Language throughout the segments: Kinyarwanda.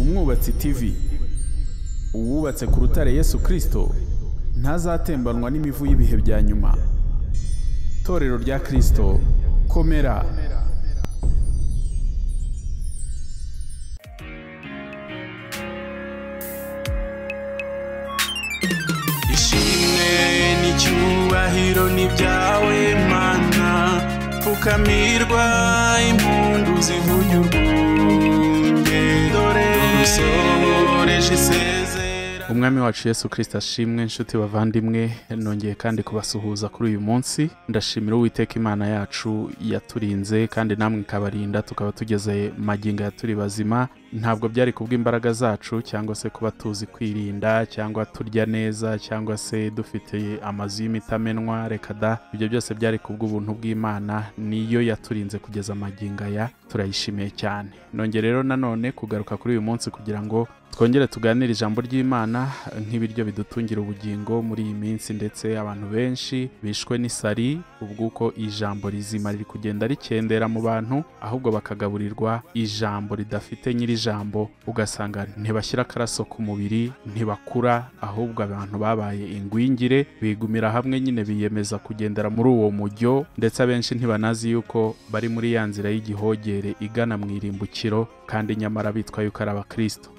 Umwubatsi TV, uwubatse ku rutare Yesu Kristo ntazatembanwa n'imivu y'ibihe bya nyuma. Torero rya Kristo, komera. Ishimwe n'icyubahiro ni byawe Mana, pfukamirwa impundu zivuga urwunge, dore usohoreje isezerano. Umwami wacu Yesu Kristo ashimwe. Inshuti bavandimwe, nongeye kandi kubasuhuza kuri uyu munsi. Ndashimira Uwiteka Imana yacu yaturinze kandi namwe ikabarinda tukaba tugeze magingo ya turi bazima. Ntabwo byari kubw'imbaraga zacu cyangwa se kuba tuzi kwirinda cyangwa turya neza cyangwa se dufite amazu y'imitamenwa, reka da, ibyo byose byari kubw'ubuntu bw'Imana, niyo yaturinze kugeza magingo aya. Turayishimiye cyane. Nongeye rero nanone kugaruka kuri uyu munsi kugira ngo twongere tuganire ijambo ry'Imana nk'ibiryo bidutungira ubugingo muri iyi minsi, ndetse abantu benshi bishwe n'isari ubwuko ijambo rizima riri kugenda rikendera mu bantu, ahubwo bakagaburirwa ijambo ridafite nyiri jambo, ugasanga ntibashyira akaraso ku mubiri, ntibakura, ahubwo abantu babaye ingwingire, bigumira hamwe nyine biyemeza kugendera muri uwo mujyo, ndetse abenshi ntibanazi yuko bari muri ya nzira y'igihogere igana mu irimbukiro, kandi nyamara bitwa yuko ari abakristo.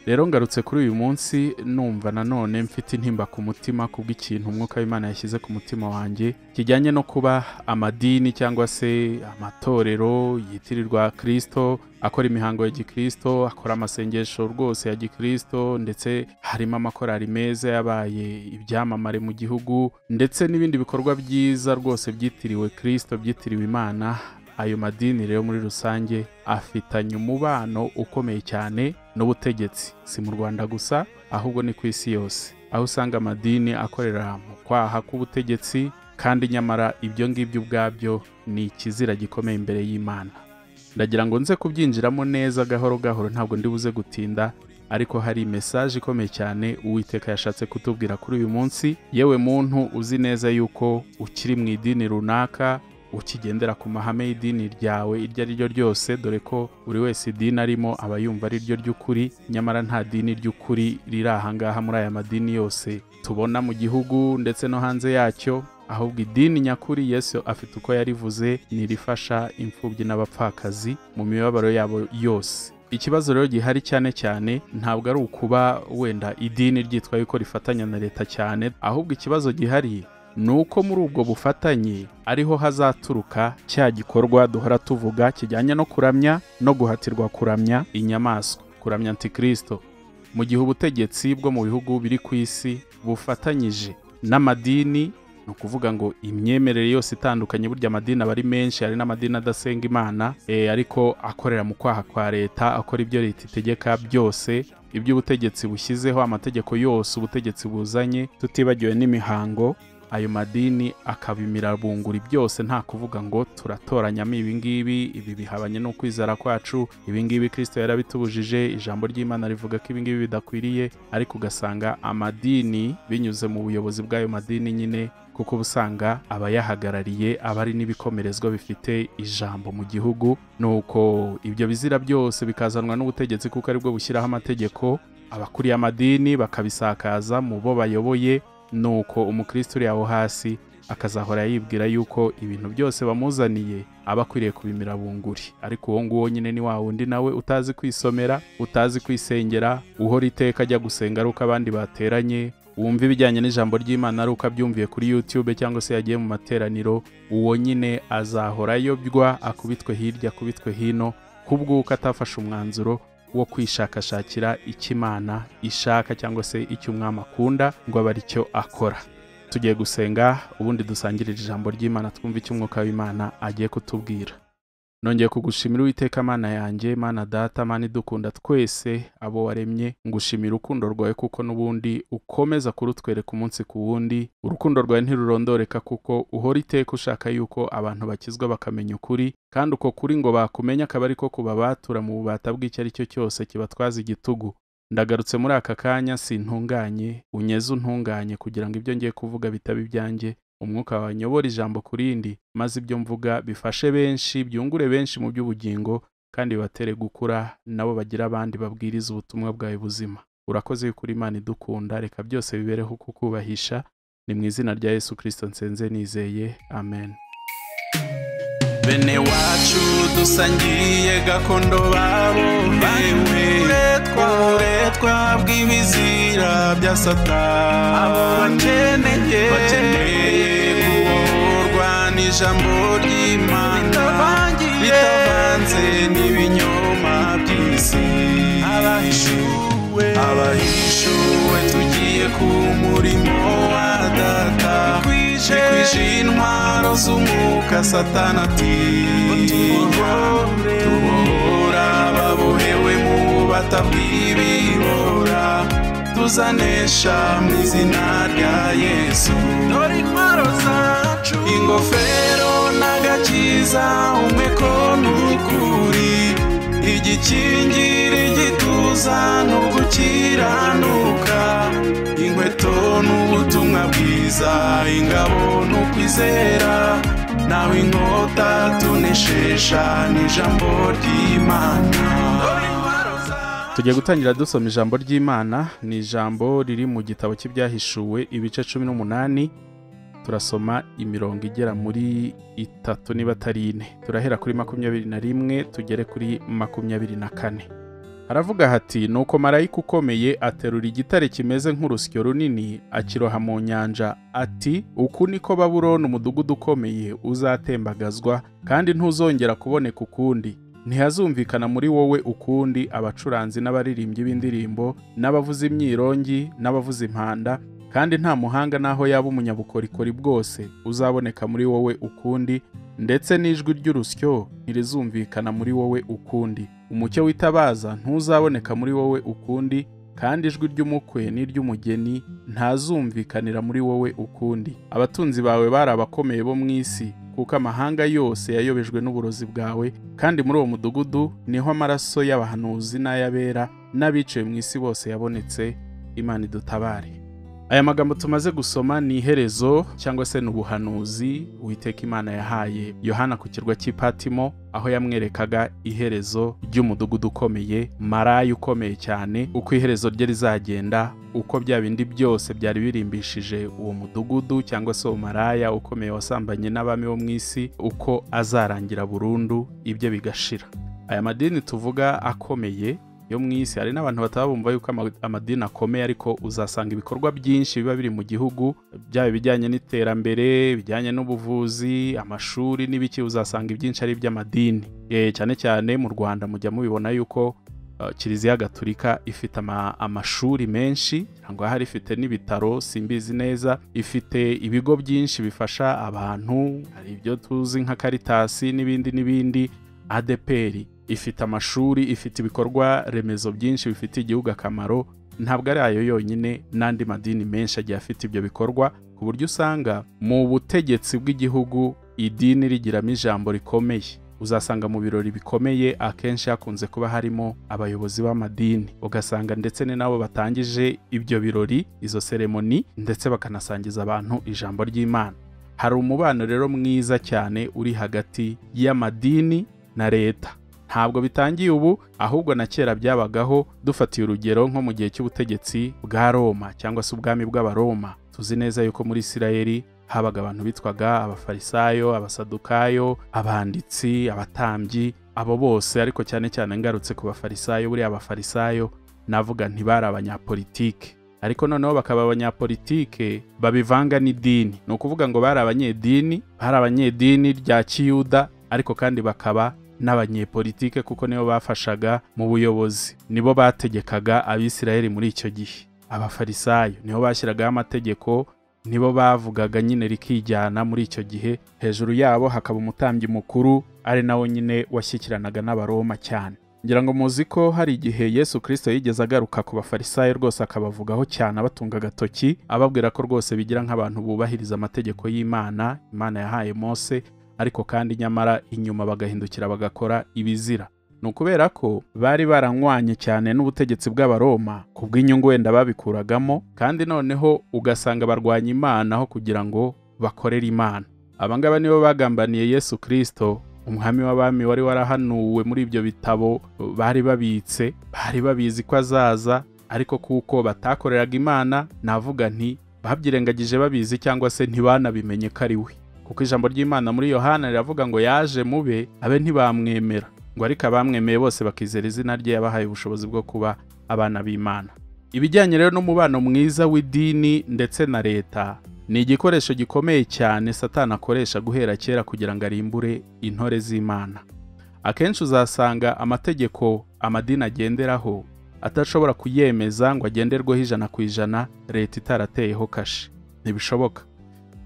Rero ngarutse kuri uyu munsi numva nanone mfite intimba ku mutima kubw'ikintu Umwuka w'Imana yashyize ku mutima wanjye kijyanye no kuba amadini cyangwa se amatorero yitirirwa Kristo, akora imihango ya Gikristo, akora amasengesho rwose ya Gikristo, ndetse harimo amakorari meza yabaye ibyamamare mu gihugu, ndetse n'ibindi bikorwa byiza rwose byitiriwe Kristo, byitiriwe Imana. Ayo madini rero muri rusange afitanye umubano ukomeye cyane n'ubutegetsi, si mu Rwanda gusa ahubwo ni ku isi yose, aho usanga amadini akorera mu kwaha k'ubutegetsi, kandi nyamara ibyo ngibyo ubwabyo ni ikizira gikomeye imbere y'Imana. Ndagira ngo nze kubyinjiramo neza gahoro gahoro, ntabwo ndibuze gutinda, ariko hari message ikomeye cyane Uwiteka yashatse kutubwira kuri uyu munsi. Yewe muntu uzi neza yuko ukiri mu idini runaka, ukigendera ku mahame y'idini ryawe iryo ari ryo ryose, dore ko buri wese idini arimo aba yumva ari ryo ry'ukuri, nyamara nta dini ry'ukuri riri ahangaha muri aya madini yose tubona mu gihugu ndetse no hanze yacyo, ahubwo idini nyakuri Yesu afite uko yarivuze, nirifasha imfubyi n'abapfakazi mu mibabaro yabo yose. Ikibazo rero gihari cyane cyane ntabwo ari ukuba wenda idini ryitwa yuko rifatanya na leta cyane, ahubwo ikibazo gihari nuko muri ubwo bufatanye ariho hazaturuka cya gikorwa duhora tuvuga kijyanye no kuramya no guhatirwa kuramya inyamaswa, kuramya Antikristo. Mu gihe ubutegetsi bwo mu bihugu biri ku isi bufatanyije n'amadini, ni ukuvuga ngo imyemerere yose itandukanye, burya amadini aba ari menshi, hari n'amadini adasenga Imana ariko akorera mu kwaha kwa leta, akora ibyo leta itegeka byose, ibyo ubutegetsi bushyizeho, amategeko yose ubutegetsi buzanye, tutibagiwe n'imihango. Ayo madini akabimira bunguri byose, nta kuvuga ngo turatoranyamo ibingibi, ibi bihabanye no kwizera kwacu, ibingibi Kristo yarabitubujije, ijambo ry'Imana rivuga ko ibingibi bidakwiriye. Ariko ugasanga amadini binyuze mu buyobozi bw'ayo madini nyine, kuko busanga abayahagarariye abari n'ibikomerezwa bifite ijambo mu gihugu, nuko ibyo bizira byose bikazanwa n'ubutegetsi kuko aribwo bushyiraho amategeko, abakuriye amadini bakabisakaza mu bo bayoboye, nuko umukristo uri aho hasi akazahora yibwira yuko ibintu byose bamuzaniye aba akwiriye kubimira bunguri. Ariko uwo nguwo nyine ni wa wundi nawe utazi kwisomera, utazi kwisengera, uhora iteka ajya gusenga ari uko abandi bateranye, wumva ibijyanye n'ijambo ry'Imana ari uko abyumviye kuri YouTube cyangwa se yagiye mu materaniro. Uwo nyine azahora ayobywa, akubitwe hirya akubitwe hino, kubw'uko atafashe umwanzuro wo kwishakashakira icyo Imana ishaka cyangwa se icyo umwami akunda ngo abe ari cyo akora. Tugiye gusenga ubundi dusangirire ijambo ry'Imana, twumve icyo Umwuka w'Imana agiye kutubwira. Nongeye kugushimira Uwiteka Mana yanjye, Mana Data, Mana idukunda twese abo waremye, ngushimira urukundo rwawe kuko n'ubundi ukomeza kurutwereka umunsi ku wundi. Urukundo rwawe ntirurondoreka kuko uhora iteka ushaka yuko abantu bakizwa bakamenya ukuri, kandi uko kuri ngo bakumenya akaba ariko kubabatura mu bubata bw'icyo ari cyo cyose kibatwaza igitugu. Ndagarutse muri aka kanya, sintunganye, unyeze untunganye kugira ngo ibyo ngiye kuvuga bitaba ibyanjye, Umwuka wawe nyobora ijambo kurindi, maze ibyo mvuga bifashe benshi, byungure benshi mu by'ubugingo, kandi bibatere gukura nabo bagira abandi babwiriza ubutumwa bwawe buzima. Urakoze yuko uri Imana idukunda, reka byose bibereho kukubahisha. Ni mu izina rya Yesu Kristo nsenze nizeye, amen. Bene wacu dusangiye gakondo babohewe, uburetwa bw'ibizira bya Satani, abo bakeneye kubohorwa n'ijambo ry'Imana ritavanze n'ibinyoma by'isi. Abahishuwe tugiye ku murimo wa Data, twije intwaro z'umwuka Satani atinya, tubohora babohewe mu bubata bw'ibihora, tuzanesha mu izina rya Yesu. Dore intwaro zacu, ingofero n'agakiza, umweko n'ukuri, igikingira igituza no gukiranuka, inkweto n'ubutumwa bwiza, ingabo n'ukwizera, nawe inkota tuneshesha n'ijambo ry'Imana. Tugiye gutangira dusoma ijambo ry'Imana. Ni ijambo riri mu gitabo cy'Ibyahishuwe ibice 18. Turasoma imirongo igera muri 3 niba atari 4. Turahera kuri 21 tugere kuri 24. Haravuga hati, nuko marayika ukomeye aterura igitare kimeze nk'urusyo runini, akiroha mu nyanja, ati, uku niko Babuloni umudugudu ukomeye uzatembagazwa, kandi ntuzongera kuboneka ukundi. Ntihazumvikana muri wowe ukundi abacuranzi n'abaririmbyi b'indirimbo, n'abavuza imyirongi, n'abavuza impanda, kandi nta muhanga naho yaba umunyabukorikori bwose uzaboneka muri wowe ukundi, ndetse n'ijwi ry'urusyo ntirizumvikana muri wowe ukundi. Umucyo witabaza ntuzaboneka muri wowe ukundi, kandi ijwi ry'umukwe n'iry'umugeni ntazumvikanira muri wowe ukundi. Abatunzi bawe bari abakomeye bo mu isi, kuko amahanga yose yayobejwe n'uburozi bwawe, kandi muri uwo mudugudu niho amaraso y'abahanuzi n'ay'abera n'abicaye mu isi bose yabonetse. Imana idutabare. Aya magambo tumaze gusoma ni iherezo cyangwa se n'ubuhanuzi Uwiteka Imana yahaye Yohana ku kirwa cy'Ipatimo, aho yamwerekaga iherezo ry'umudugudu ukomeye, maraya ukomeye cyane, uko iherezo rye rizagenda, uko bya bindi byose byari birimbishije uwo mudugudu cyangwa se uwo maraya ukomeye wasambanye n'abami bo mu isi, uko azarangira burundu, ibyo bigashira. Aya madini tuvuga akomeye yo mu isi, hari n'abantu batabumva yuko amadini akomeye, ariko uzasanga ibikorwa byinshi biba biri mu gihugu, byaba bijyanye n'iterambere, bijyanye n'ubuvuzi, amashuri n'ibiki, uzasanga ibyinshi ari iby'amadini. Cyane cyane mu Rwanda mujya mubibona yuko Kiliziya Gatolika ifite amashuri menshi, cyangwa hari ifite n'ibitaro, simbizi neza, ifite ibigo byinshi bifasha abantu, hari ibyo tuzi nka Caritas n'ibindi. ADPR ifite amashuri, ifite ibikorwa remezo byinshi bifite igihugu akamaro. Ntabwo ari ayo yonyine, n'andi madini menshi agiye afite ibyo bikorwa, ku buryo usanga mu butegetsi bw'igihugu idini rigiramo ijambo rikomeye. Uzasanga mu birori bikomeye akenshi hakunze kuba harimo abayobozi b'amadini, ugasanga ndetse ni nabo batangije ibyo birori, izo seremoni, ndetse bakanasangiza abantu ijambo ry'Imana. Hari umubano rero mwiza cyane uri hagati y'amadini na leta. Ntabwo bitangiye ubu, ahubwo na kera byabagaho. Dufatiye urugero nko mu gihe cy'ubutegetsi bwa Roma cyangwa se ubwami bw'Abaroma, tuzi neza yuko muri Isirayeli habaga abantu bitwaga abafarisayo, abasadukayo, abanditsi, abatambyi, abo bose. Ariko cyane cyane ngarutse ku bafarisayo, buriya abafarisayo navuga ntibari abanyapolitike, ariko noneho bakaba abanyapolitike babivanga n'idini. Ni ukuvuga ngo bari abanyedini rya Kiyuda, ariko kandi bakaba n'abanyepolitike, kuko nibo bafashaga mu buyobozi, nibo bategekaga Abisirayeli muri icyo gihe. Abafarisayo nibo bashyiragaho amategeko, nibo bavugaga nyine rikijyana muri icyo gihe. Hejuru yabo hakaba umutambyi mukuru, ari nawe nyine washyikiranaga n'Abaroma cyane. Ngira ngo muzi ko hari igihe Yesu Kristo yigeze agaruka ku bafarisayo rwose akabavugaho cyane, abatunga agatoki, ababwira ko rwose bigira nk'abantu bubahiriza amategeko y'Imana, Imana yahaye Mose, ariko kandi nyamara inyuma bagahindukira bagakora ibizira. Ni ukubera ko bari baranywanye cyane n'ubutegetsi bw'Abaroma ku bw'inyungu wenda babikuragamo, kandi noneho ugasanga barwanya Imana aho kugira ngo bakorere Imana. Abangaba nibo bagambaniye Yesu Kristo umwami w'abami wari warahanuwe muri ibyo bitabo bari babizi ko azaza, ariko kuko batakoreraga Imana, navuga nti babyirengagije babizi cyangwa se ntibanabimenye ko ari we. Kuko ijambo ry'Imana muri Yohana riravuga ngo yaje mube abe ntibamwemera, ngo ariko abamwemeye bose bakizera izina rye yabahaye ubushobozi bwo kuba abana b'Imana. Ibijyanye rero n'umubano mwiza w'idini ndetse na leta ni igikoresho gikomeye cyane Satani akoresha guhera kera kugira ngo arimbure intore z'Imana. Akenshi uzasanga amategeko amadini agenderaho atashobora kuyemeza ngo agenderweho 100% leta itarateyeho kashe. Ntibishoboka,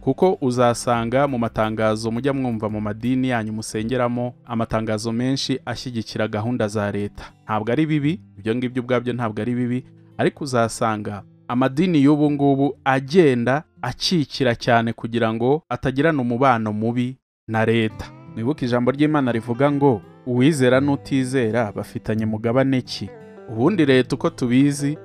kuko uzasanga mu matangazo mujya mwumva mu madini yanyu musengeramo amatangazo menshi ashyigikira gahunda za leta. Ntabwo ari bibi, ibyo ngibyo ubwabyo ntabwo ari bibi, ariko uzasanga amadini y'ubu ngubu agenda akikira cyane kugira ngo atagirana umubano mubi na leta. Mwibuke ijambo ry'Imana rivuga ngo uwizera n'utizera bafitanye mugabane ki. Ubundi leta uko tubizi,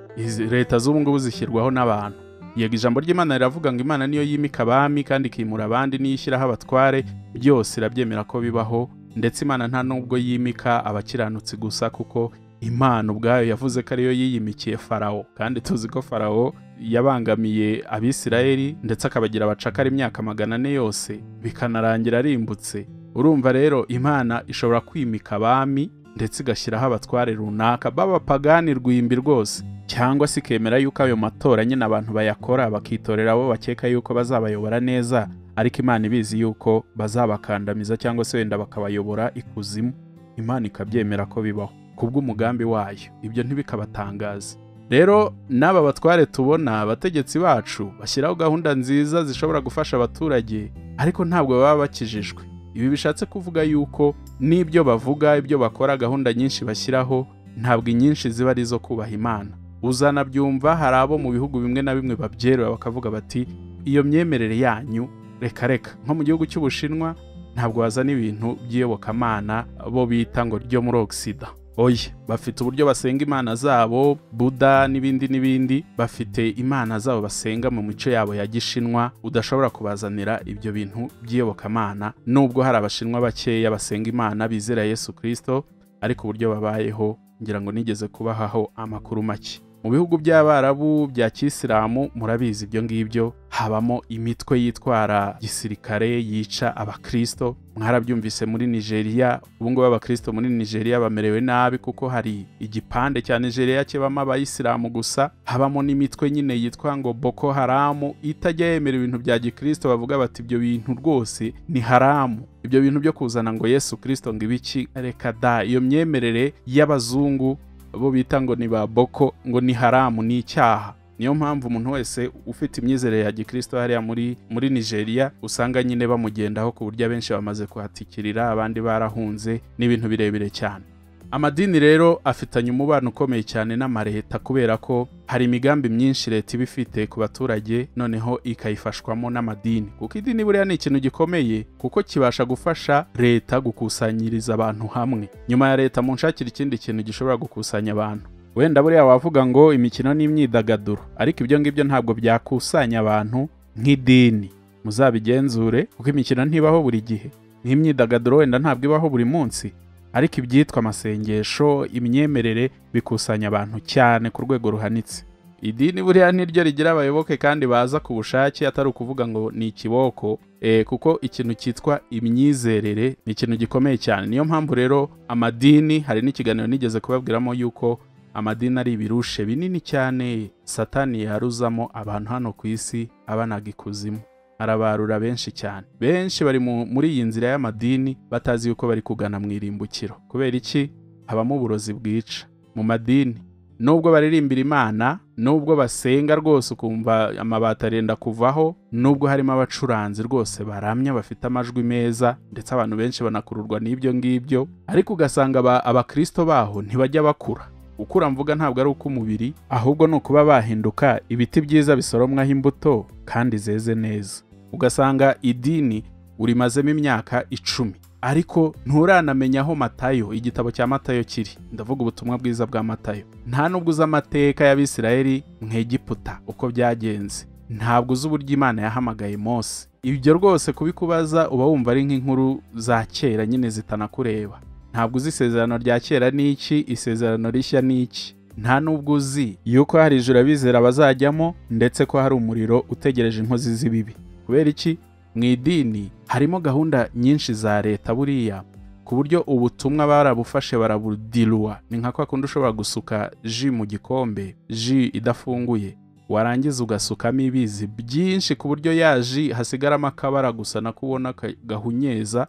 leta z'ubu ngubu zishyirwaho n'abantu. Yego ijambo ry'Imana riravuga ngo Imana niyo yimika abami kandi ikimura abandi, niyo ishyiraho abatware, byose irabyemera ko bibaho, ndetse Imana nta nubwo yimika abakiranutsi gusa, kuko Imana ubwayo yavuze ko ariyo yiyimikiye Farawo, kandi tuzi ko Farawo yabangamiye Abisirayeli ndetse akabagira abacakara imyaka 400 yose bikanarangira arimbutse. Urumva rero Imana ishobora kwimika abami ndetse igashyiraho abatware runaka b'abapagani rwimbi rwose, cyangwa se ikemera yuko ayo matora nyine abantu bayakora bakitorera abo bakeka yuko bazabayobora neza, ariko Imana ibizi yuko bazabakandamiza cyangwa se wenda bakabayobora ikuzimu. Imana ikabyemera ko bibaho kubw'umugambi wayo, ibyo ntibikabatangaza. Rero n'aba batware tubona abategetsi bacu bashyiraho gahunda nziza zishobora gufasha abaturage, ariko ntabwo baba bakijijwe. Ibi bishatse kuvuga yuko n'ibyo bavuga, ibyo bakora, gahunda nyinshi bashyiraho, ntabwo inyinshi ziba ari zo kubaha Imana. Uzanabyumva hari abo mu bihugu bimwe na bimwe babyerura bakavuga bati iyo myemerere yanyu reka. Nko mu gihugu cy'Ubushinwa ntabwo bazana ibintu by'iyobokamana bo bita ngo ryo muri Oksida. Oya, bafite uburyo basenga imana zabo, Buddha n'ibindi, bafite imana zabo basenga mu mico yabo ya Gishinwa. Udashobora kubazanira ibyo bintu by'iyobokamana, nubwo hari abashinwa bakeya basenga imana bizera Yesu Kristo, ariko uburyo babayeho ngira ngo nigeze kubahaho amakuru make. Mu bihugu by'Abarabu bya Kisilamu murabizi ibyo ngibyo, habamo imitwe yitwara gisirikare yica abakristo. Mwarabyumvise muri Nigeria, ubu ngubu abakristo muri Nigeria bamerewe nabi kuko hari igipande cya Nigeria kibamo abayisilamu gusa. Habamo n'imitwe nyine yitwa ngo Boko Haram itajya yemera ibintu bya gikristo, bavuga bati ibyo bintu rwose ni haramu. Ibyo bintu byo kuzana ngo Yesu Kristo ngo ibiki, reka da, iyo myemerere y'abazungu bo bita ngo ni ba Boko ngo ni haramu, ni icyaha. Niyo mpamvu umuntu wese ufite imyizerere ya gikristo hariya muri Nigeria usanga nyine bamugendaho ku buryo abenshi bamaze kuhatikirira, abandi barahunze, n'ibintu birebire cyane. Amadini rero afitanye umubano ukomeye cyane n'amareta, kubera ko hari imigambi myinshi leta iba ifite ku baturage, noneho ikayifashwamo n'amadini. Kuko idini buriya ni ikintu gikomeye, kuko kibasha gufasha leta gukusanyiriza abantu hamwe. Nyuma ya leta munshakira ikindi kintu gishobora gukusanya abantu. Wenda buriya wavuga ngo imikino n'imyidagaduro, ariko ibyo ngibyo ntabwo byakusanya abantu nk'idini. Muzabigenzure, kuko imikino ntibaho buri gihe, n'imyidagaduro wenda ntabwo ibaho buri munsi, ariko ibyitwa amasengesho, imyemerere bikusanya abantu cyane ku rwego ruhanitse. Idini buriya niryo rigira abayoboke kandi baza ku bushake, atari ukuvuga ngo ni ikiboko, kuko ikintu cyitwa imyizerere ni ikintu gikomeye cyane. Niyo mpamvu rero amadini, hari n'ikiganiro nigeze kubabwiramo yuko amadini ari ibirushe binini cyane Satani yaruzamo abantu hano ku isi abanaga ikuzimu. Arabarura benshi cyane, benshi bari muri iyi nzira y'amadini batazi yuko bari kugana mu irimbukiro. Kubera iki? Habamo uburozi bwica mu madini. Nubwo baririmbira Imana, nubwo basenga rwose ukumva amabati arenda kuvaho, nubwo harimo abacuranzi rwose baramya bafite amajwi meza, ndetse abantu benshi banakururwa n'ibyo ngibyo, ariko ugasanga abakristo baho ntibajya bakura. Ukura mvuga ntabwo ari uko umubiri, ahubwo no kuba bahinduka ibiti byiza bisoromwaho imbuto kandi zeze neza. Ugasanga idini urimazemo imyaka 10, ariko nturanamenya aho Matayo, igitabo cya Matayo kiri. Ndavuga ubutumwa bwiza bwa Matayo. Nta nubwo uzi amateka y'Abisirayeli mu Egiputa uko byagenze. Ntabwo uzi uburyo Imana yahamagaye Mose ibyo rwose kubikubaza uba wumva ari nk'inkuru za kera nyine zitanakureba. Ntabwo uzi isezerano rya kera n'iki, isezerano rishya n'iki. Nta nubwo uzi yuko hari ijuru abizera bazajyamo ndetse ko hari umuriro utegereje inkozi z'ibibi. Kubera iki? Mu idini harimo gahunda nyinshi za leta buriya, ku buryo ubutumwa barabufashe barabudiluwa. Ni nka kwa kundi ushobora gusuka ji mu gikombe, ji idafunguye, warangiza ugasukamo ibizi byinshi ku buryo ya ji hasigaramo akabara gusa nakubona gahunyeza,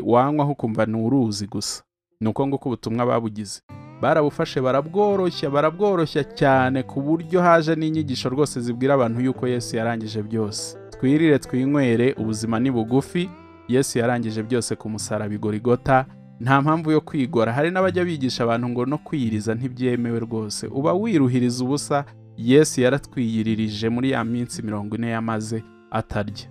wanywaho ukumva ni uruzi gusa. Ni uko nguko ubutumwa babugize. Barabufashe barabworoshya cyane ku buryo haje n'inyigisho rwose zibwira abantu yuko Yesu yarangije byose. Twirire twinywere, ubuzima ni bugufi, Yesu yarangije byose ku musaraba i Golgotha. Nta mpamvu yo kwigora. Hari n'abajya bigisha abantu ngo no kwiyiriza ntibyemewe rwose, uba wiruhiriza ubusa. Yesu yaratwiyiririje muri ya minsi 40 yamaze atarya,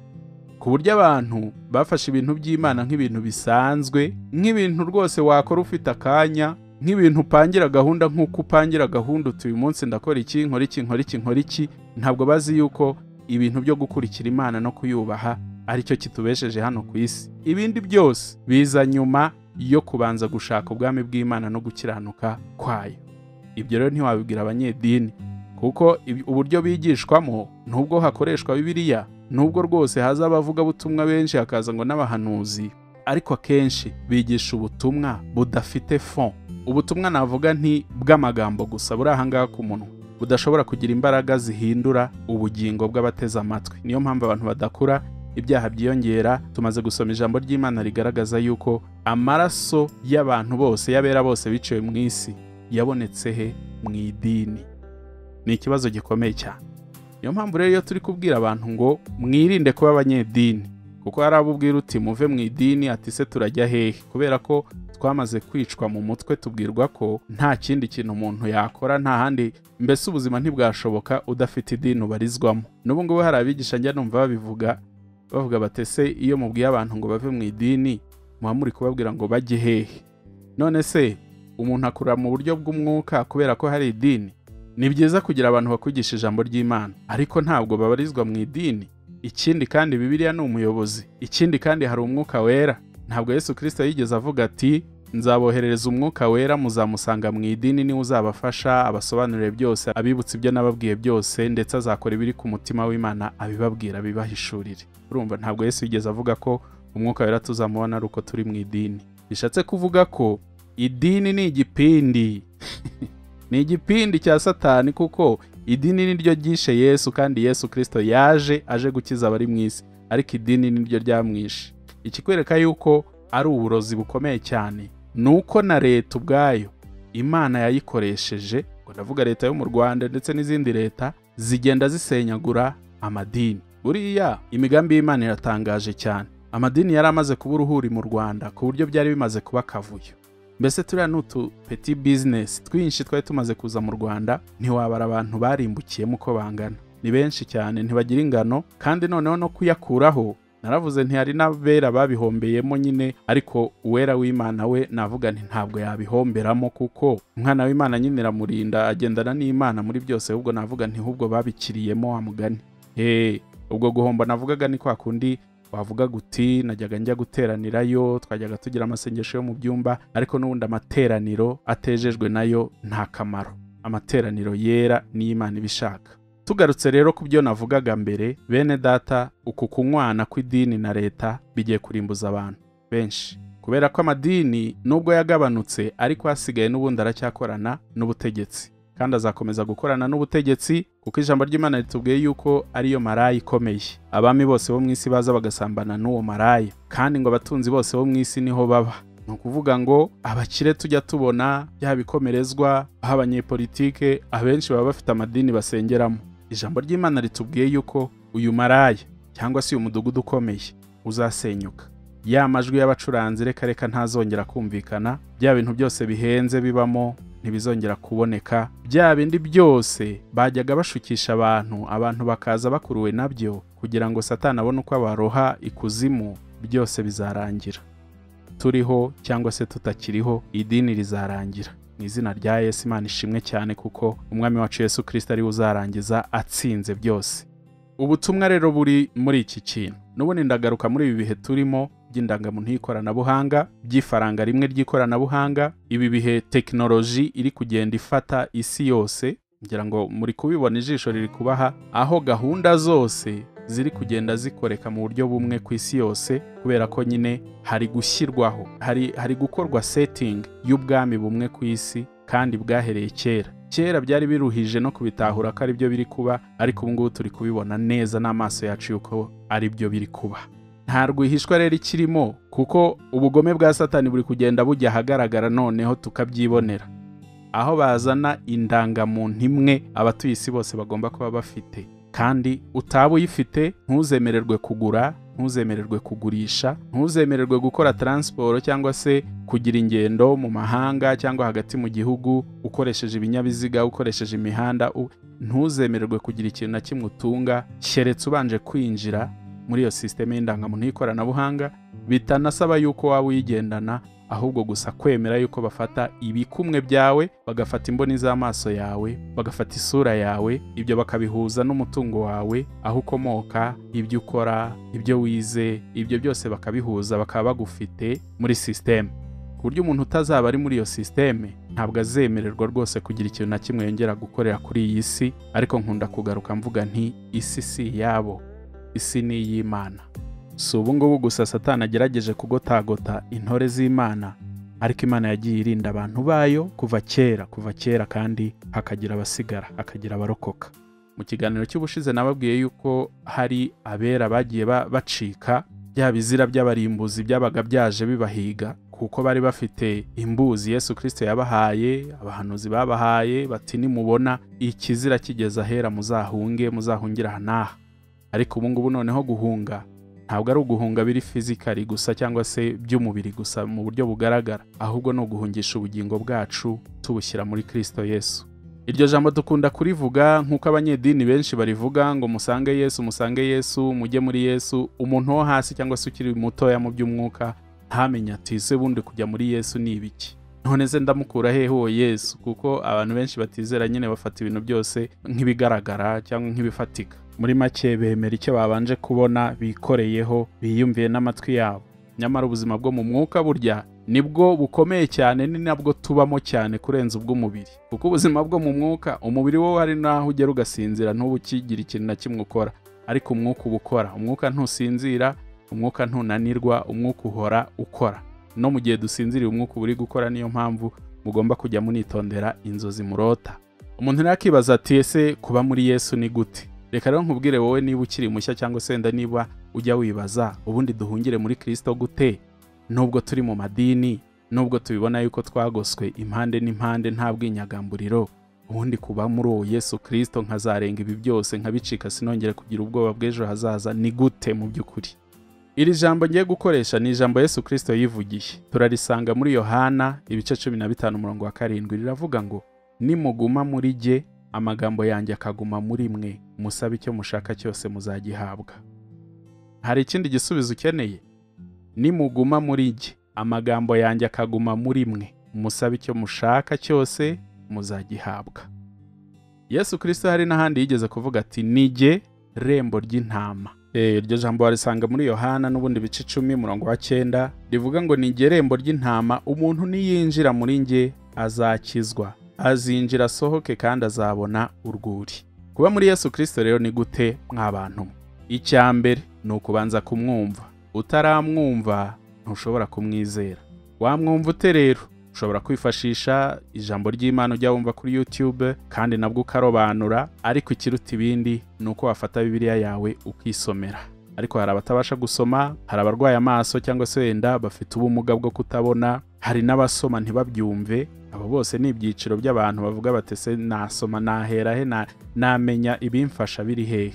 ku buryo abantu bafashe ibintu by'Imana nk'ibintu bisanzwe, nk'ibintu rwose wakora ufite akanya, nk'ibintu upangira gahunda nk'uko upangira gahunda uti uyu munsi ndakora iki, nkora iki. Ntabwo bazi yuko ibintu byo gukurikira Imana no kuyubaha ari cyo kitubesheje hano ku isi. Ibindi byose biza nyuma yo kubanza gushaka ubwami bw'Imana no gukiranuka kwayo. Ibyo rero ntiwabibwira abanyedini, kuko uburyo bigishwamo nubwo hakoreshwa Bibiliya, nubwo rwose haza abavuga butumwa benshi hakaza ngo n'abahanuzi, ariko akenshi bigisha ubutumwa budafite fond. Ubutumwa navuga nti bw'amagambo gusa, buri ahangaha ku munwa, budashobora kugira imbaraga zihindura ubugingo bw'abateze amatwi. Niyo mpamvu abantu badakura, ibyaha byiyongera. Tumaze gusoma ijambo ry'Imana rigaragaza yuko amaraso y'abantu bose, y'abera bose biciwe mu isi, yabonetse he? Mu idini. Ni ikibazo gikomeye cyane. Niyo mpamvu rero iyo turi kubwira abantu ngo mwirinde kuba abanyedini, kuko hari abubwira uti muve mu idini, ati se turajya hehe? Kubera ko twamaze kwicwa mu mutwe, tubwirwa ko nta kindi kintu umuntu yakora, nta handi, mbese ubuzima ntibwashoboka udafite idini ubarizwamo. N'ubu ngubu hari abigisha njya numva bavuga batese iyo mubwiye abantu ngo bave mu idini, muba muri kubabwira ngo bajye hehe? None se umuntu akura mu buryo bw'umwuka kubera ko hari idini? Ni byiza kugira abantu bakwigisha ijambo ry'Imana, ariko ntabwo babarizwa mu idini. Ikindi kandi Bibiliya ni umuyobozi. Ikindi kandi hari umwuka wera. Ntabwo Yesu Kristo yigeze avuga ati nzaboherereza umwuka wera, muzamusanga mu idini, niwe uzabafasha abasobanurire byose, abibutsa ibyo nababwiye byose, ndetse azakora ibiri ku mutima w'Imana abibabwira, bibahishurire. Urumva, ntabwo Yesu yigeze avuga ko umwuka wera tuzamubona ari uko turi mu idini. Bishatse kuvuga ko idini ni igipindi ni igipindi cya Satani, kuko idini niryo ryishe Yesu, kandi Yesu Kristo aje gukiza abari mu isi, ariko idini niryo ryamwishe. Ikikwereka yuko ari uburozi bukomeye cyane nuko na leta ubwayo Imana yayikoresheje, ngo ndavuga leta yo mu Rwanda ndetse n'izindi leta, zigenda zisenyagura amadini. Buriya imigambi y'Imana iratangaje cyane. Amadini yari amaze kuba uruhuri mu Rwanda ku buryo byari bimaze kuba kavuyo. Mbese turiya n'utu petit business twinshi twari tumaze kuza mu Rwanda, ntiwabara abantu barimbukiyemo uko bangana. Ni benshi cyane, ntibagira ingano, kandi noneho no kuyakuraho naravuze ntihari n'abera babihombeyemo nyine, ariko uwera w'Imana we navuga nti ntabwo yabihomberamo, kuko umwana w'Imana nyine iramurinda, agendana n'Imana muri byose. Ahubwo navuga nti ahubwo babikiriyemo wa mugani. Ubwo guhomba navugaga ni kwa kundi wavuga guti najyaga njya guteranirayo, twajyaga tugira amasengesho yo mu byumba, ariko n'ubundi amateraniro atejejwe nayo nta kamaro. Amateraniro yera ni Imana ibishaka. Tugarutse rero ku byo navugaga mbere, bene data, uku kunywana kw'idini na leta bigiye kurimbuza abantu benshi, kubera ko amadini nubwo yagabanutse, ariko hasigaye n'ubundi aracyakorana n'ubutegetsi, kandi azakomeza gukorana n'ubutegetsi, kuko ijambo ry'Imana ritubwiye yuko ariyo maraya ikomeye. Abami bose bo mu isi baza bagasambana n'uwo maraya, kandi ngo abatunzi bose bo mu isi niho baba. Ni ukuvuga ngo abakire tujya tubona byabikomerezwa, aho abanyepolitike abenshi baba bafite amadini basengeramo. Ijambo ry'Imana ritubwiye yuko uyu maraya cyangwa se uyu mudugudu ukomeye uzasenyuka. Ya majwi y'abacuranzi reka ntazongera kumvikana, bya bintu byose bihenze bibamo ntibizongera kuboneka, bya bindi byose bajyaga bashukisha abantu bakaza bakuruwe nabyo kugira ngo Satani abone uko abaroha ikuzimu, byose bizarangira. Turiho cyangwa se tutakiriho, idini rizarangira. Mu izina rya Yesu, Imana ishimwe cyane, kuko umwami wacu Yesu Kristo ari uzarangiza atsinze byose. Ubutumwa rero buri muri iki kintu n'ubundi ndagaruka muri ibi bihe turimo by'indangamuntu y'ikoranabuhanga, by'ifaranga rimwe ry'ikoranabuhanga, ibi bihe tekinoloji iri kugenda ifata isi yose, ngira ngo muri kubibona ijisho riri kubaha, aho gahunda zose ziri kugenda zikoreka mu buryo bumwe ku isi yose, kubera ko nyine hari gushyirwaho, hari gukorwa setting y'ubwami bumwe ku isi kandi bwahereye kera byari biruhije no kubitahura ko ari byo biri kuba, ariko ubu ngubu turi kubibona neza n'amaso yacu yuko ari byo biri kuba. Nta rwihishwa rero ikirimo, kuko ubugome bwa Satani buri kugenda bujya ahagaragara, noneho tukabyibonera, aho bazana indangamuntu imwe abatuye isi bose bagomba kuba bafite, kandi utaba uyifite ntuzemererwe kugura, ntuzemererwe kugurisha, ntuzemererwe gukora transport cyangwa se kugira ingendo mu mahanga cyangwa hagati mu gihugu ukoresheje ibinyabiziga, ukoresheje imihanda, ntuzemererwe kugira ikintu na kimwe utunga keretse ubanje kwinjira muri iyo system y'indangamuntu y'ikoranabuhanga, bitanasaba yuko waba uyigendana, ahubwo gusa kwemera yuko bafata ibikumwe byawe, bagafata imboni z'amaso yawe, bagafata isura yawe, ibyo bakabihuza n'umutungo wawe, aho ukomoka, ibyo ukora, ibyo wize, ibyo byose bakabihuza, bakaba bagufite muri system, ku buryo umuntu utazaba ari muri iyo system ntabwo azemererwa rwose kugira ikintu na kimwe yongera gukorera kuri iyi si. Ariko nkunda kugaruka mvuga nti isi si yabo, isi ni iy'Imana. Si ubu ngubu gusa Satani agerageje kugotagota intore z'Imana, ariko Imana yagiye irinda abantu bayo kuva kera, kandi hakagira abasigara, hakagira abarokoka. Mu kiganiro cy'ubushize nababwiye yuko hari abera bagiye bacika, bya bizira by'abarimbuzi byabaga byaje bibahiga, kuko bari bafite imbuzi Yesu Kristo yabahaye, abahanuzi babahaye bati nimubona ikizira kigeza ahera muzahungira hanaha. Ariko ubu ngubu noneho guhunga ntabwo ari uguhunga biri physically gusa cyangwa se by'umubiri gusa mu buryo bugaragara, ahubwo no guhungisha ubugingo bwacu tubushyira muri Kristo Yesu. Iryo jambo dukunda kurivuga nk'uko abanyedini benshi barivuga ngo musange Yesu, mujye muri Yesu. Umuntu wo hasi cyangwa se ukiri mutoya mu by'umwuka ntamenye ati se bundi kujya muri Yesu ni ibiki, none se ndamukura hehe uwo Yesu? Kuko abantu benshi batizera nyine bafata ibintu byose nk'ibigaragara cyangwa nk'ibifatika. Muri make bemera icyo babanje kubona bikoreyeho, biyumviye n'amatwi yabo. Nyamara ubuzima bwo mu mwuka burya nibwo bukomeye cyane, ni nabwo tubamo cyane kurenza ubw'umubiri, kuko ubuzima bwo mu mwuka, umubiri wo hari naho ugera ugasinzira ntubukigira ikintu na kimwe ukora, ariko umwuka uba ukora. Umwuka ntusinzira, umwuka ntunanirwa, umwuka uhora ukora. No mu gihe dusinziriye umwuka uri gukora, niyo mpamvu mugomba kujya munitondera inzozi murota. Umuntu nakibaza ati ese kuba muri Yesu ni gute? Reka rero nkubwire wowe, niba ukiri mushya cyangwa se wenda niba ujya wibaza ubundi duhungire muri Kristo gute, nubwo turi mu madini, nubwo tubibona yuko twagoswe impande n'impande nta bwinyagamburiro, ubundi kuba muri uwo Yesu Kristo nkazarenga ibi byose nkabicika sinongere kugira ubwoba bw'ejo hazaza, ni gute mu by'ukuri? Iri jambo ngiye gukoresha ni ijambo Yesu Kristo yivugiye, turarisanga muri Yohana ibice 15:7, riravuga ngo nimuguma muri jye, amagambo yanjye akaguma muri mwe, musabe icyo mushaka cyose muzagihabwa. Hari ikindi gisubizo ukeneye? Nimuguma muri jye, amagambo yanjye akaguma muri mwe, musabe icyo mushaka cyose muzagihabwa. Yesu Kristo hari n'ahandi yigeze kuvuga ati ni jye rembo ry'intama. Iryo jambo warisanga muri Yohana n'ubundi bice 10:9, rivuga ngo ni jye rembo ry'intama, umuntu niyinjira muri njye azakizwa, azinjira asohoke kandi azabona urwuri. Kuba muri Yesu Kristo rero ni gute mw'abantu? Icya mbere ni ukubanza kumwumva. Utaramwumva ntushobora kumwizera. Wamwumva ute rero? Ushobora kwifashisha ijambo ry'Imana ujya wumva kuri YouTube, kandi nabwo ukarobanura, ariko ikiruta ibindi ni uko wafata Bibiliya yawe ukisomera. Ariko hari abatabasha gusoma, hari abarwaye amaso cyangwa se wenda bafite ubumuga bwo kutabona, hari n'abasoma ntibabyumve. Abo bose ni ibyiciro by'abantu bavuga batese nasoma nahera he, namenya ibimfasha biri hehe.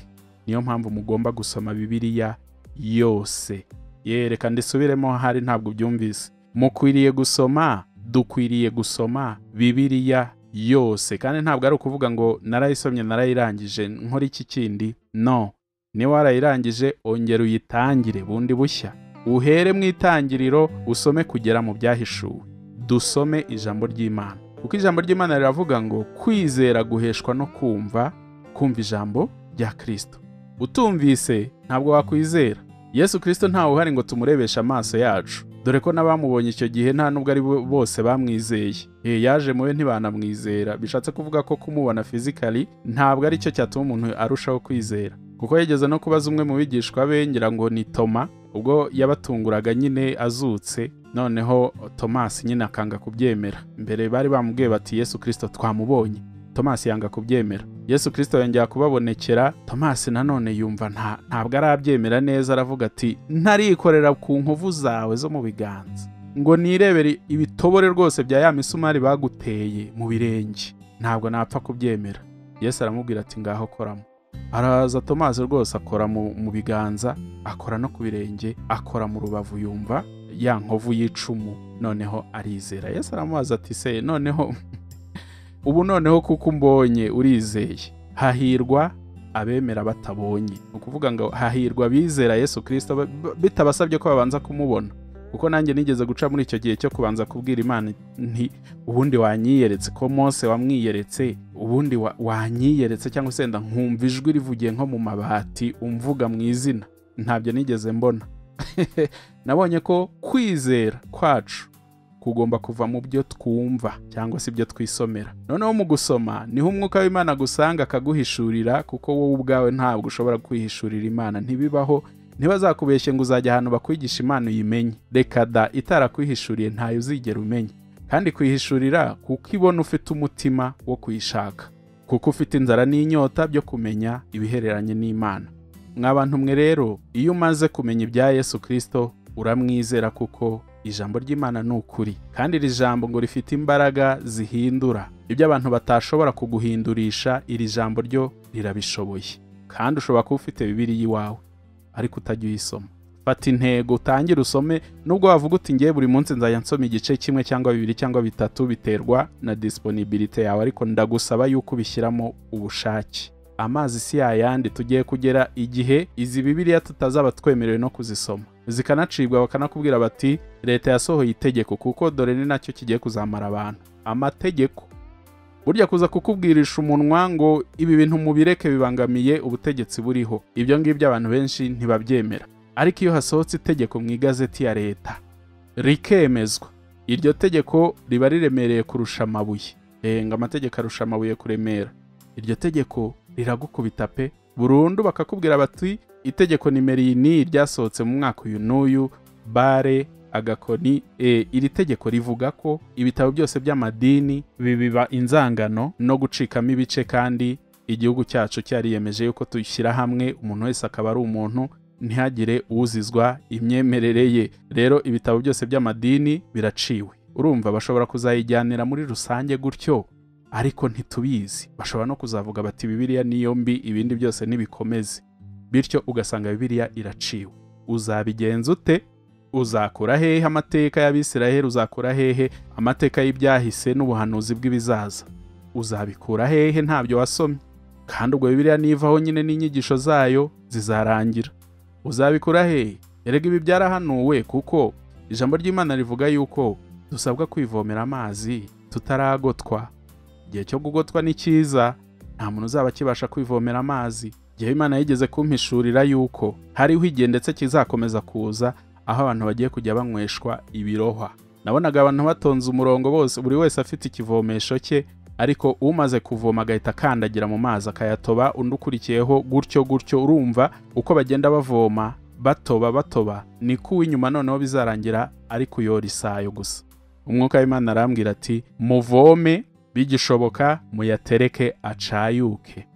Niyo mpamvu mugomba gusoma Bibiliya yose. Reka ndisubiremo hari ntabwo byumvise. Mukwiriye gusoma, dukwiriye gusoma Bibiliya yose, kandi ntabwo ari ukuvuga ngo narayisomye narayirangije nkora iki kindi. No, niba warayirangije ongera uyitangire bundi bushya, uhere mu itangiriro usome kugera mu byahishuwe. Dusome ijambo ry'Imana, kuko ijambo ry'Imana riravuga ngo kwizera guheshwa no kumva ijambo rya Kristo. Utumvise ntabwo wakwizera. Yesu Kristo ntawe uhari ngo tumurebeshe amaso yacu, dore ko n'abamubonye icyo gihe nta nubwo ari bose bamwizeye. Yaje muwe ntibanamwizera, bishatse kuvuga ko kumubona physically ntabwo ari cyo cyatuma umuntu arushaho kwizera, kuko yageze no kubaza umwe mu bigishwa be, ngira ngo ni Toma, ubwo yabatunguraga nyine azutse, noneho Tomasi nyine akanga kubyemera. Mbere bari bamubwiye bati Yesu Kristo twamubonye, Tomasi yanga kubyemera. Yesu Kristo yongera kubabonekera, Tomasi nanone yumva ntabwo arabyemera neza, aravuga ati ntarikorera ku nkovu zawe zo mu biganza ngo nirebere ibitobore rwose bya ya misumari baguteye mu birenge, ntabwo napfa kubyemera. Yesu aramubwira ati ngaho koramo. Araza Tomasi rwose akora mu biganza, akora no ku birenge, akora mu rubavu, yumva ya nkovu y'icumu, noneho arizera. Yesu aramubaza ati se noneho ubu noneho kuko mbonye urizeye, hahirwa abemera batabonye. Ukuvuga ngo hahirwa bizera Yesu Kristo bitabasabye ko babanza kumubona, kuko nanjye nigeze guca muri icyo gihe cyo kubanza kubwira Imana nti ubundi wanyiyeretse ko Mose wamwiyeretse, ubundi wanyiyeretse cyangwa se nkumva ijwi rivugiye nko mu mabati umvuga mu izina. Ntabyo nigeze mbona. Nabonye ko kwizera kwacu kugomba kuva mu byo twumva cyangwa se ibyo twisomera. Noneho mu gusoma niho umwuka w'Imana gusanga akaguhishurira, kuko wowe ubwawe ntabwo ushobora kwihishurira Imana. Ntibibaho, ntibazakubeshye ngo uzajya ahantu bakwigisha Imana uyimenye. Reka da, itarakwihishuriye ntayo uzigera umenya. Kandi kwihishurira kuko ibona ufite umutima wo kuyishaka, kuko ufite inzara n'inyota byo kumenya ibihereranye n'Imana. Mw'abantu mwe rero, iyo umaze kumenya ibya Yesu Kristo uramwizera, kuko ijambo ry'Imana ni ukuri, kandi iri jambo ngo rifite imbaraga zihindura ibyo abantu batashobora kuguhindurisha. Iri jambo ryo rirabishoboye, kandi ushobora kuba ufite Bibiliya iwawe ariko utajya uyisoma. Fata intego utangire usome, nubwo wavuga uti ngiye buri munsi nzajya nsoma igice kimwe cyangwa bibiri cyangwa bitatu, biterwa na disponibility yawe, ariko ndagusaba yuko ubishyiramo ubushake. Amazi si yayandi, tugiye kugera igihe izi Bibiliya tutazaba twemerewe no kuzisoma, zikanacibwa bakanakubwira bati leta yasohoye itegeko, kuko dore ni nacyo kigiye kuzamara abantu. Amategeko burya kuza kukubwirisha umunwa ngo ibi bintu mubireke bibangamiye ubutegetsi buriho, ibyo ngibyo abantu benshi ntibabyemera. Ariko iyo hasohotse itegeko mu igazeti ya leta rikemezwa, iryo tegeko riba riremereye kurusha amabuye. Ngo amategeko arusha amabuye kuremera. Iryo tegeko riragukubita pe burundu, bakakubwira bati itegeko nimero iyi ryasohotse mu mwaka uyu n'uyu, bare agakoni. Iri tegeko rivuga ko ibitabo byose by'amadini bibiba inzangano no gucikamo ibice, kandi igihugu cyacu cyariyemeje yuko tuyishyira hamwe, umuntu wese akaba ari umuntu, ntihagire uzizwa imyemerere ye. Rero ibitabo byose by'amadini biraciwe. Urumva bashobora kuzayijyanira muri rusange gutyo, ariko ntitubizi. Bashobora no kuzavuga bati Bibiliya niyo mbi, ibindi byose nibikomeze, bityo ugasanga Bibiliya iraciwe. Uzabigenza ute? Uzakura hehe amateka y'Abisiraheli? Uzakura hehe amateka y'ibyahise n'ubuhanuzi bw'ibizaza? Uzabikura hehe ntabyo wasomye? Kandi ubwo Bibiliya nivaho nyine n'inyigisho zayo zizarangira. Uzabikura hehe? Erega ibi byarahanuwe, kuko ijambo ry'Imana rivuga yuko dusabwa kwivomera amazi tutaragotwa. Igihe cyo gugotwa ni cyiza, nta muntu uzaba kibasha kwivomera amazi. Igihe Imana yigeze kumpishurira yuko hariho igihe ndetse kizakomeza kuza aho abantu bagiye kujya banyweshwa ibirohwa. Nabonaga abantu batonze umurongo bose, buri wese afite ikivomesho cye, ariko umaze kuvoma agahita akandagira mu mazi akayatoba, undi ukurikiyeho gutyo gutyo. Urumva uko bagenda bavoma batoba, niko uw'inyuma noneho bizarangira ari kuyora isayo gusa. Umwuka w'Imana arambwira ati muvome, bigishoboka muyatereke acayuke.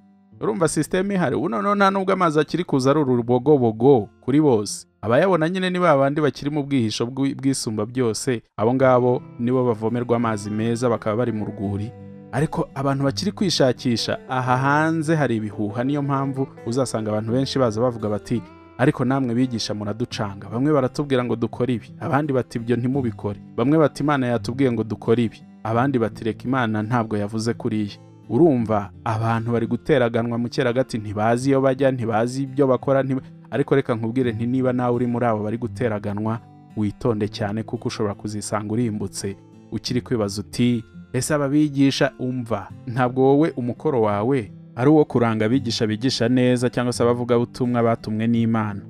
Urumva system ihari. Noneho nta nubwo amazi akiri kuza ari urubogobogo kuri bose. Abayabona nyine ni babandi bakiri mu bwihisho bw'isumba byose, abo ngabo nibo bavomerwa amazi meza, bakaba bari mu rwuri. Ariko abantu bakiri kwishakisha aha hanze hari ibihuha. Niyo mpamvu uzasanga abantu benshi baza bavuga bati ariko namwe bigisha muraducanga. Bamwe baratubwira ngo dukore ibi, abandi bati ibyo ntimubikore. Bamwe bati Imana yatubwiye ngo dukore ibi, abandi bati reka Imana ntabwo yavuze kuriya. Urumva abantu bari guteraganwa mu cyeragati, ntibazi iyo bajya, ntibazi ibyo bakora. Ariko reka nkubwire nti niba nawe uri muri abo bari guteraganwa, witonde cyane, kuko ushobora kuzisanga urimbutse ukiri kwibaza uti ese ababigisha. Umva, ntabwo wowe umukoro wawe ari uwo kuranga abigisha bigisha neza cyangwa se abavuga ubutumwa batumwe n'Imana.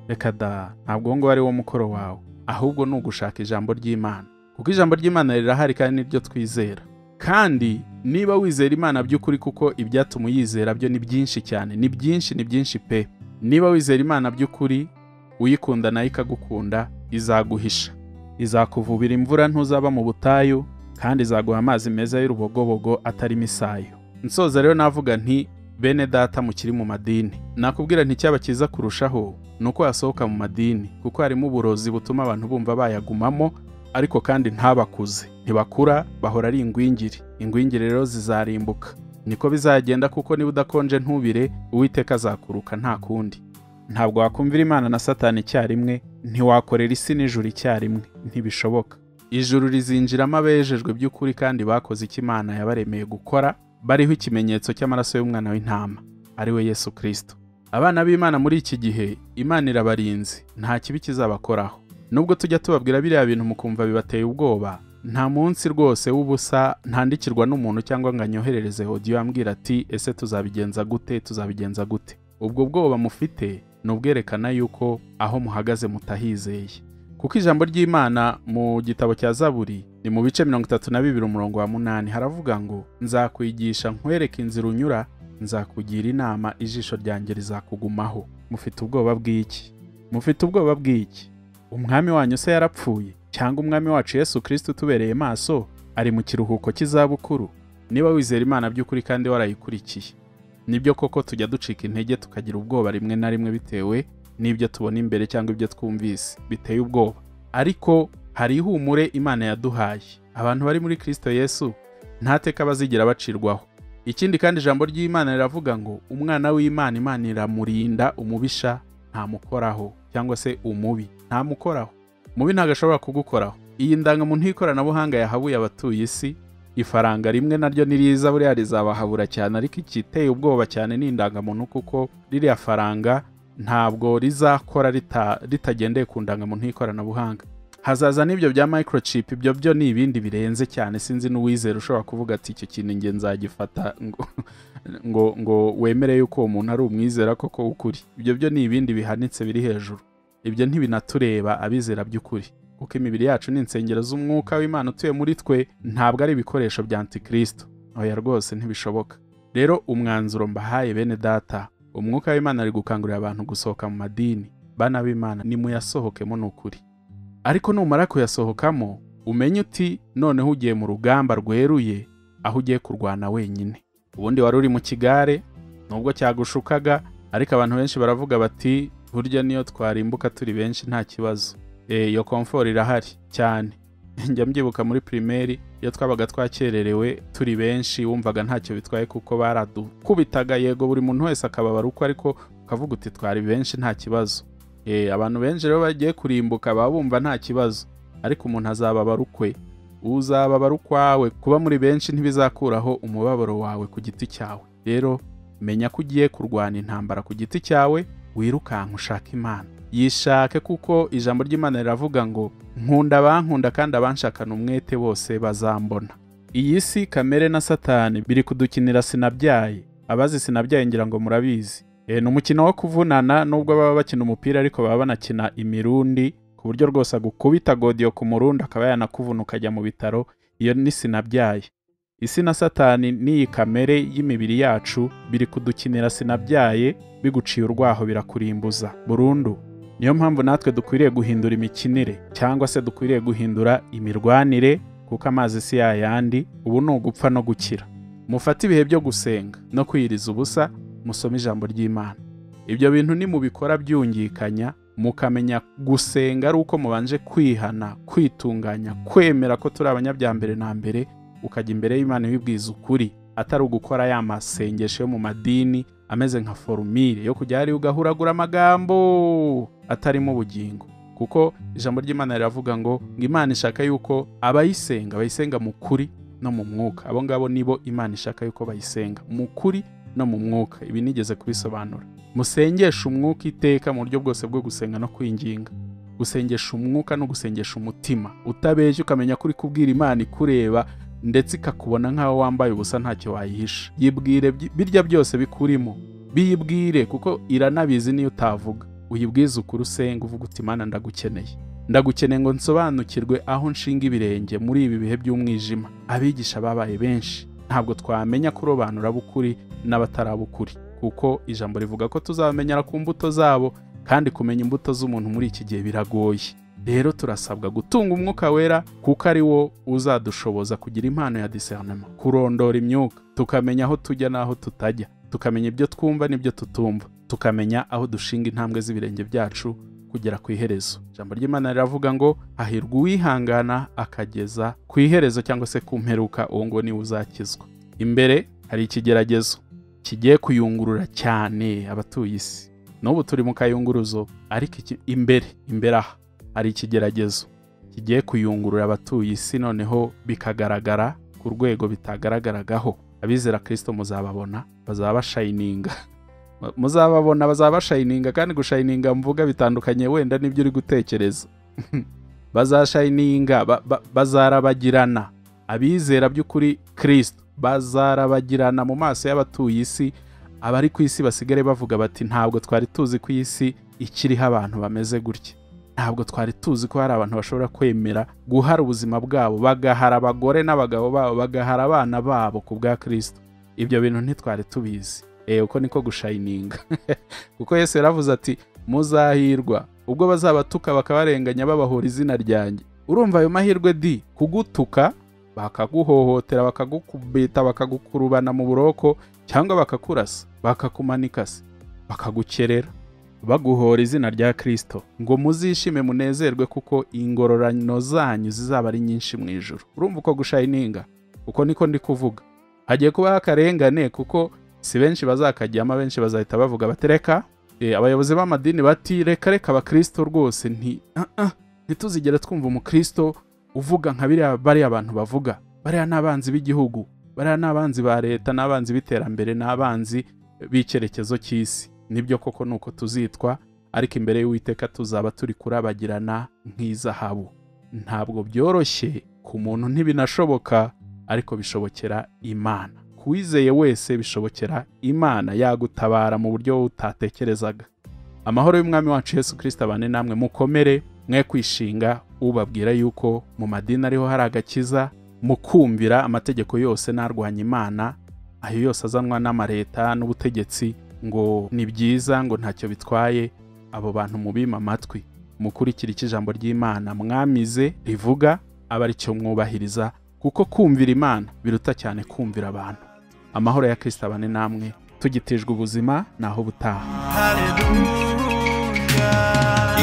reka da, ntabwo ngo ari wo mukoro wawe, ahubwo ni ugushaka ijambo ry'Imana, kuko ijambo ry'Imana rirahari kandi niryo twizera. Kandi niba wizera Imana by'ukuri, kuko ibyatuma uyizera byo ni byinshi cyane, ni byinshi pe. Niba wizera Imana by'ukuri, uyikunda nayo ikagukunda, izaguhisha, izakuvubira imvura ntuzaba mu butayu, kandi izaguha amazi meza y'urubogobogo atarimo isayo. Nsoza rero navuga nti, bene data mukiri mu madini, nakubwira nti cyaba cyiza kurushaho nuko yasohoka mu madini, kuko harimo uburozi butuma abantu bumva bayagumamo, ariko kandi ntabakuze, ntibakura, bahora ari ingwingiri rero zizarimbuka. Niko bizagenda, kuko niba udakonje ntubire, Uwiteka azakuruka nta kundi. Ntabwo wakumvira Imana na Satani icyarimwe, ntiwakorera isi n'ijuru icyarimwe, ntibishoboka. Ijuru rizinjiramo abejejwe by'ukuri kandi bakoze icyo Imana yabaremeye gukora, bariho ikimenyetso cy'amaraso y'umwana w'intama, ari we Yesu Kristo. Abana b'Imana muri iki gihe, Imana irabarinze, nta kibi kizabakoraho. Nubwo tujya tubabwira biriya bintu mukumva bibateye ubwoba, nta munsi rwose w'ubusa ntandikirwa n'umuntu cyangwa ngo anyoherereze audio ambwira ati ese tuzabigenza gute. Ubwo bwoba mufite nubwerekana yuko aho muhagaze mutahizeye, kuko ijambo ry'Imana mu gitabo cya Zaburi ni mu bice 32 umurongo wa 8 haravuga ngo, nzakwigisha nkwereke inzira unyura, nzakugira inama, ijisho ryanjye rizakugumaho. Mufite ubwoba bw'iki? Umwami wanyu se yarapfuye? Cyangwa umwami wacu Yesu Kristo tubereye maso ari mu kiruhuko cy'izabukuru? Niba wizera Imana by'ukuri kandi warayikurikiye, nibyo koko tujya ducika intege tukagira ubwoba rimwe na rimwe bitewe n'ibyo tubona imbere cyangwa ibyo twumvise biteye ubwoba, ariko hari ihumure Imana yaduhaye. Abantu bari muri Kristo Yesu nta teka bazigira bacirwaho. Ikindi kandi ijambo ry'Imana riravuga ngo, umwana w'Imana, Imana iramurinda, umubisha ntamukoraho, cyangwa se umubi ntamukoraho. Mubi ntagashobora kugukoraho. Iyi ndangamuntu y'ikoranabuhanga yahabuye abatuye isi, ifaranga rimwe naryo niriza buriya rizabahabura cyane, ariko ikiteye ubwoba cyane ni indangamuntu, kuko ririya faranga ntabwo rizakora ritagendeye ku ndangamuntu y'ikoranabuhanga. Hazaza n'ibyo bya microchip, ibyo byo ni ibindi birenze cyane. Sinzi n'uwizera ushobora kuvuga ati icyo kintu nge nzagifata ngo wemere yuko uwo muntu ari umwizera koko ukuri. Ibyo byo ni ibindi bihanitse biri hejuru. Ibyo ntibinatureba abizera by'ukuri, kuko imibiri yacu ni insengero z'umwuka w'Imana utuye muri twe, ntabwo ari ibikoresho bya Antikristo. Oya rwose ntibishoboka. Rero umwanzuro mbahaye bene data, umwuka w'Imana ari gukangurira abantu gusohoka mu madini. Bana b'Imana, nimuyasohokemo n'ukuri. Ariko numara kuyasohokamo, umenye uti noneho ugiye mu rugamba rweruye, aho ugiye kurwana wenyine. Ubundi wari uri mu kigare, nubwo cyagushukaga, ariko abantu benshi baravuga bati, burya niyo twarimbuka turi benshi nta kibazo. Iyo comfort irahari cyane. Njya mbyibuka muri primaire, iyo twabaga twakererewe turi benshi, wumvaga ntacyo bitwaye kuko baradukubitaga, yego buri muntu wese akababara uko, ariko ukavuga uti twari benshi nta kibazo. Abantu benshi rero bagiye kurimbuka babumva nta kibazo, ariko umuntu azababara ukwe. Uzababara ukwawe. Kuba muri benshi ntibizakuraho umubabaro wawe ku giti cyawe. Rero menya ko ugiye kurwana intambara ku giti cyawe, wirukanka ushaka Imana. Yishake, kuko ijambo ry'Imana riravuga ngo, nkunda abankunda kandi abanshakana umwete bose bazambona. Iyi si, kamere na Satani biri kudukinira sinabyaye. Abazi sinabyaye ngira ngo murabizi. Ni umukino wo kuvunana, nubwo baba bakina umupira ariko baba banakina imirundi, ku buryo rwose agukubita godiyo ku murundi akaba yanakuvuna ukajya mu bitaro. Iyo ni sinabyaye. Isi na Satani n'iyi kamere y'imibiri yacu biri kudukinira sinabyaye, biguciye urwaho birakurimbuza burundu. Niyo mpamvu natwe dukwiriye guhindura imikinire, cyangwa se dukwiriye guhindura imirwanire, kuko amazi si yayandi. Ubu ni ugupfa no gukira. Mufate ibihe byo gusenga no kwiyiriza ubusa, musome ijambo ry'Imana. Ibyo bintu ni mubikora byungikanya, mukamenya gusenga ari uko mubanje kwihana, kwitunganya, kwemera ko turi abanyabyambere na mbere, ukajya imbere y'Imana wibwiza ukuri, atari ugukora ya masengesho yo mu madini ameze nka formule yo kujya ari ugahuragura amagambo atarimo ubugingo. Kuko ijambo ry'Imana riravuga ngo Imana ishaka yuko bayisenga mu kuri no mu mwuka. Abo ngabo nibo Imana ishaka yuko bayisenga mu kuri no mu mwuka. Ibi nigeze kubisobanura. Musengesha umwuka iteka mu buryo bwose bwo gusenga no kwinginga. Gusengesha umwuka no gusengesha umutima, utabeshye ukamenya kuri kubwira Imana ikureba, ndetse ikakubona nkaho wambaye ubusa ntacyo wayihisha. Yibwire birya byose bikurimo, biyibwire, kuko iranabizi niyo utavuga. uyibwize ukuri usenga uvuga uti Imana ndagukeneye ngo nsobanukirwe aho nshinga ibirenge muri ibi bihe by'umwijima. Abigisha babaye benshi, ntabwo twamenya kurobanura bukuri n'abatarabukuri, kuko ijambo rivuga ko tuzabamenyera ku mbuto zabo, kandi kumenya imbuto z'umuntu muri iki gihe biragoye. Rero turasabwa gutunga umwuka wera, kuko ari wo uzadushoboza kugira impano ya discernement, kurondora imyuka, tukamenya aho tujya n'aho tutajya, tukamenya ibyo twumva n'ibyo tutumva, tukamenya aho dushinga intambwe z'ibirenge byacu kugera ku iherezo. Ijambo ry'Imana riravuga ngo hahirwa uwihangana akageza ku iherezo cyangwa se ku mperuka, uwo ngo niwe uzakizwa. Imbere hari ikigeragezo kigiye kuyungurura cyane abatuye isi. N'ubu turi mu kayunguruzo, ariko imbere aha hari ikigeragezo kigiye kuyungurura abatuye isi, noneho bikagaragara ku rwego bitagaragaragaho. Abizera Kristo muzababona, bazaba bashayininga. Muzababona bazaba bashayininga, kandi gushayininga mvuga bitandukanye wenda n'ibyo uri gutekereza. Bazashayininga, bazarabagirana. Abizera by'ukuri Kristo bazarabagirana mu maso y'abatuye isi. Abari ku isi basigare bavuga bati ntabwo twari tuzi ko isi ikiriho abantu bameze gutya. Ntabwo twari tuzi ko hari abantu bashobora kwemera guhara ubuzima bwabo, bagahara abagore n'abagabo babo, bagahara abana babo ku bwa Kristo. Ibyo bintu ntitwari tubizi. Uko niko gushayininga. Kuko Yesu yaravuze ati muzahirwa ubwo bazabatuka bakabarenganya babahora izina ryanjye. Urumva ayo mahirwe di kugutuka, bakaguhohotera, bakagukubita, bakagukurubana mu buroko, cyangwa bakakurasa, bakakumanika se, bakagukerera, baguhora izina rya Kristo, ngo muzishime munezerwe kuko ingororano zanyu zizaba ari nyinshi mu ijuru. Urumva uko gushayininga? Uko niko ndi kuvuga. Hagiye kuba akarengane, kuko si benshi bazakajyamo, benshi bazahita bavuga batereka. Abayobozi b'amadini bati reka abakristo rwose ntituzigere twumva umukristo uvuga nka bariya abantu bavuga. Bariya n'abanzi b'igihugu, bariya n'abanzi ba leta, n'abanzi b'iterambere, n'abanzi b'icyerekezo cy'isi. Nibyo koko nuko tuzitwa, ariko imbere y'Uwiteka tuzaba turi kurabagirana nk'izahabu. Ntabwo byoroshye ku muntu, ntibinashoboka, ariko bishobokera Imana. Kuwizeye wese bishobokera Imana, yagutabara mu buryo utatekerezaga. Amahoro y'Umwami wacu Yesu Kristo abane namwe. Mukomere, mwe kwishinga ubabwira yuko mu madini ariho hari agakiza, mu kumvira amategeko yose n'arwanya Imana, ayo yose azanwa n'amareta n'ubutegetsi, ngo ni byiza, ngo ntacyo bitwaye. Abo bantu mubima amatwi, mukurikira ijambo ry'Imana mwamize rivuga, aba ari cyo mwubahiriza, kuko kumvira Imana biruta cyane kumvira abantu. Amahoro ya Kristo abane namwe, tugitijwe ubuzima naho butaha.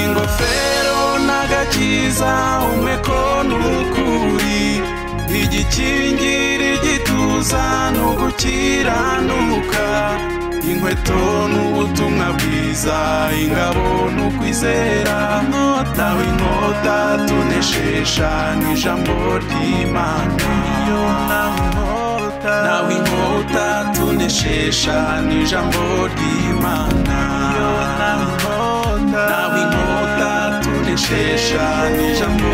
Ingofero n'agakiza umeko n'ukuri, igikingira igituza n'ugukiranuka, inkweto n'ubutumwa bwiza, ingabo n'ukwizera, nawe inkota tuneshesha n'ijambo ry'Imana. Nawe inkota tuneshesha n'ijambo ry'Imana. Nawe inkota tuneshesha n'ijambo